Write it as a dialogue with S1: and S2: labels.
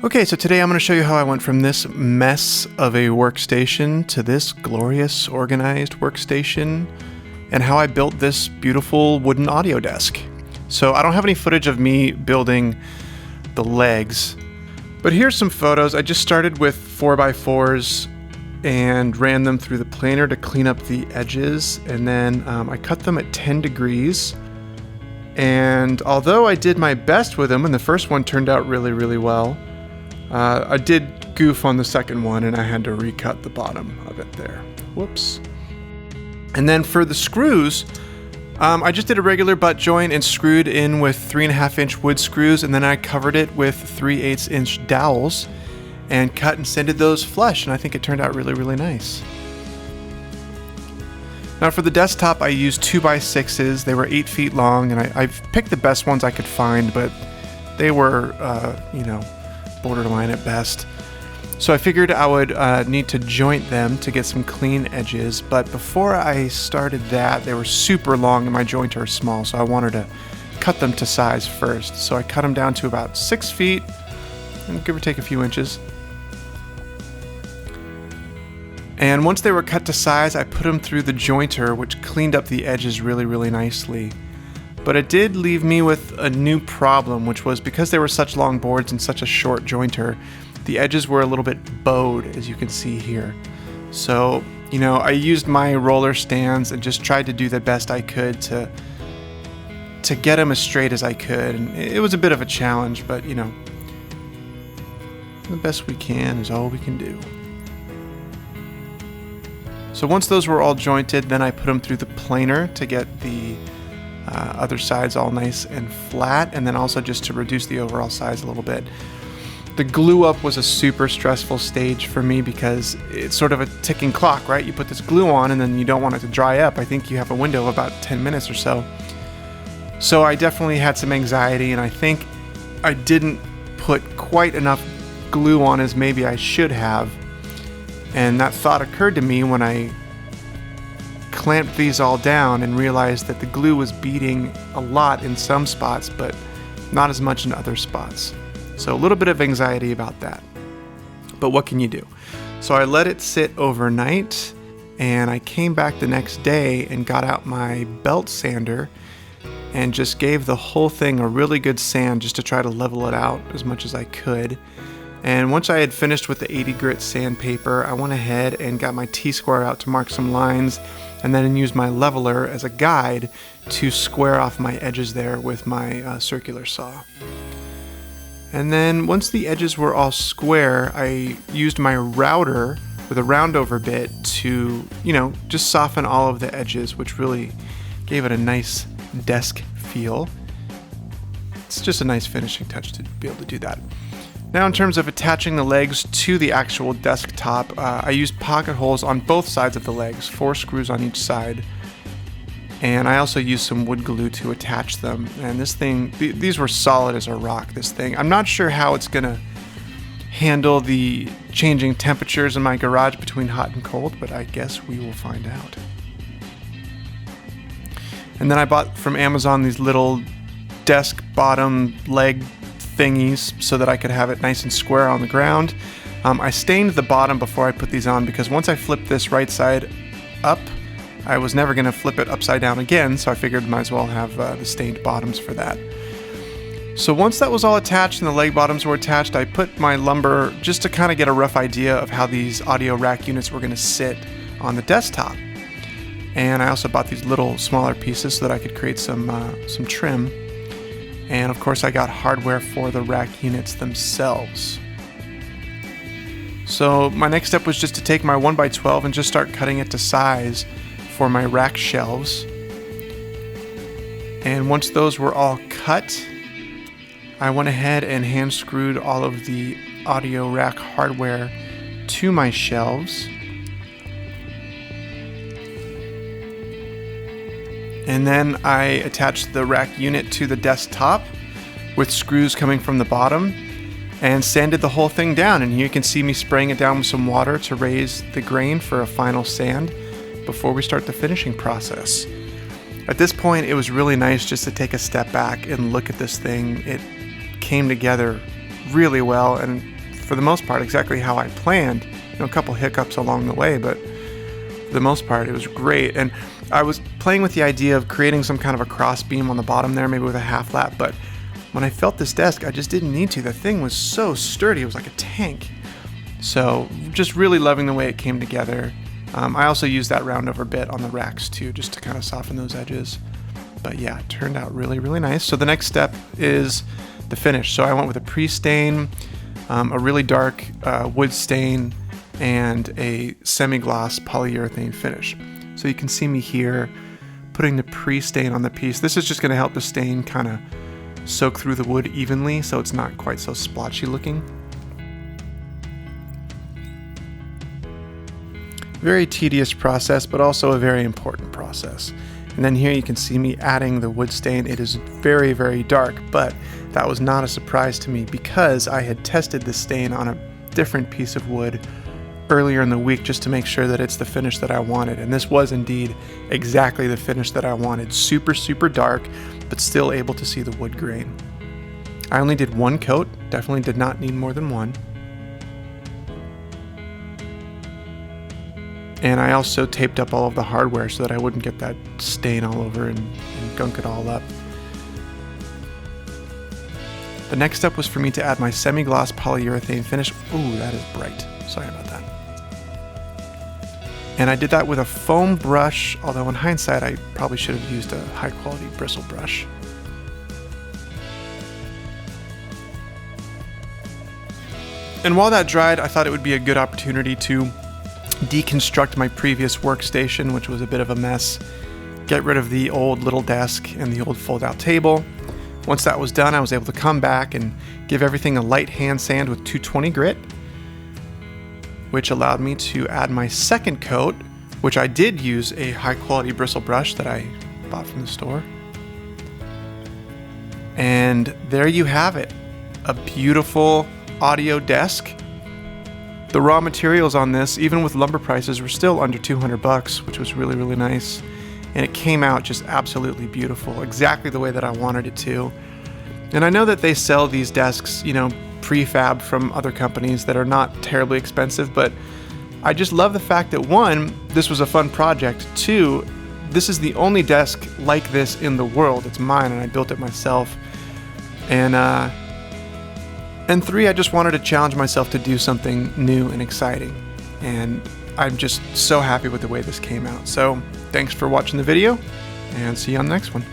S1: Okay, so today I'm going to show you how I went from this mess of a workstation to this glorious, organized workstation, and how I built this beautiful wooden audio desk. So I don't have any footage of me building the legs, but here's some photos. I just started with 4x4s and ran them through the planer to clean up the edges, and then I cut them at 10 degrees. And although I did my best with them, and the first one turned out really, really well, I did goof on the second one and I had to recut the bottom of it there. Whoops. And then for the screws, I just did a regular butt joint and screwed in with 3.5-inch wood screws, and then I covered it with 3/8-inch dowels and cut and sanded those flush, and I think it turned out really, really nice. Now for the desktop, I used 2x6s. They were 8 feet long, and I've picked the best ones I could find, but they were, borderline at best. So I figured I would need to joint them to get some clean edges, but before I started that, they were super long and my jointer is small, so I wanted to cut them to size first. So I cut them down to about 6 feet, and give or take a few inches. And once they were cut to size, I put them through the jointer, which cleaned up the edges really, really nicely. But it did leave me with a new problem, which was because they were such long boards and such a short jointer, the edges were a little bit bowed, as you can see here. So, I used my roller stands and just tried to do the best I could to get them as straight as I could. And it was a bit of a challenge, but, the best we can is all we can do. So once those were all jointed, then I put them through the planer to get the other sides all nice and flat, and then also just to reduce the overall size a little bit. The glue up was a super stressful stage for me because it's sort of a ticking clock, right? You put this glue on and then you don't want it to dry up. I think you have a window of about 10 minutes or so. So I definitely had some anxiety, and I think I didn't put quite enough glue on as maybe I should have. And that thought occurred to me when I clamped these all down and realized that the glue was beading a lot in some spots, but not as much in other spots. So a little bit of anxiety about that. But what can you do? So I let it sit overnight, and I came back the next day and got out my belt sander and just gave the whole thing a really good sand just to try to level it out as much as I could. And once I had finished with the 80 grit sandpaper, I went ahead and got my T-square out to mark some lines, and then used my leveler as a guide to square off my edges there with my circular saw. And then once the edges were all square, I used my router with a roundover bit to, just soften all of the edges, which really gave it a nice desk feel. It's just a nice finishing touch to be able to do that. Now in terms of attaching the legs to the actual desktop, I used pocket holes on both sides of the legs, 4 screws on each side. And I also used some wood glue to attach them. And this thing, these were solid as a rock, this thing. I'm not sure how it's gonna handle the changing temperatures in my garage between hot and cold, but I guess we will find out. And then I bought from Amazon these little desk bottom leg thingies so that I could have it nice and square on the ground. I stained the bottom before I put these on because once I flipped this right side up, I was never going to flip it upside down again, so I figured might as well have the stained bottoms for that. So once that was all attached and the leg bottoms were attached, I put my lumber just to kind of get a rough idea of how these audio rack units were going to sit on the desktop. And I also bought these little smaller pieces so that I could create some trim. And of course I got hardware for the rack units themselves. So my next step was just to take my 1x12 and just start cutting it to size for my rack shelves. And once those were all cut, I went ahead and hand screwed all of the audio rack hardware to my shelves. And then I attached the rack unit to the desktop with screws coming from the bottom and sanded the whole thing down. And here you can see me spraying it down with some water to raise the grain for a final sand before we start the finishing process. At this point, it was really nice just to take a step back and look at this thing. It came together really well, and for the most part exactly how I planned. A couple hiccups along the way, but for the most part it was great. And I was playing with the idea of creating some kind of a cross beam on the bottom there, maybe with a half lap, but when I felt this desk, I just didn't need to. The thing was so sturdy, it was like a tank. So just really loving the way it came together. I also used that roundover bit on the racks too, just to kind of soften those edges. But yeah, it turned out really, really nice. So the next step is the finish. So I went with a pre-stain, a really dark wood stain, and a semi-gloss polyurethane finish. So you can see me here putting the pre-stain on the piece. This is just going to help the stain kind of soak through the wood evenly so it's not quite so splotchy looking. Very tedious process, but also a very important process. And then here you can see me adding the wood stain. It is very, very dark, but that was not a surprise to me because I had tested the stain on a different piece of wood earlier in the week just to make sure that it's the finish that I wanted. And this was indeed exactly the finish that I wanted. Super, super dark, but still able to see the wood grain. I only did one coat, definitely did not need more than one. And I also taped up all of the hardware so that I wouldn't get that stain all over and gunk it all up. The next step was for me to add my semi-gloss polyurethane finish. Ooh, that is bright. Sorry about that. And I did that with a foam brush, although in hindsight I probably should have used a high-quality bristle brush. And while that dried, I thought it would be a good opportunity to deconstruct my previous workstation, which was a bit of a mess, get rid of the old little desk and the old fold-out table. Once that was done, I was able to come back and give everything a light hand sand with 220 grit, which allowed me to add my second coat, which I did use a high-quality bristle brush that I bought from the store. And there you have it, a beautiful audio desk. The raw materials on this, even with lumber prices, were still under $200, which was really, really nice. And it came out just absolutely beautiful, exactly the way that I wanted it to. And I know that they sell these desks, prefab from other companies that are not terribly expensive, but I just love the fact that one, this was a fun project. Two, this is the only desk like this in the world. It's mine and I built it myself. And three, I just wanted to challenge myself to do something new and exciting. And I'm just so happy with the way this came out. So thanks for watching the video and see you on the next one.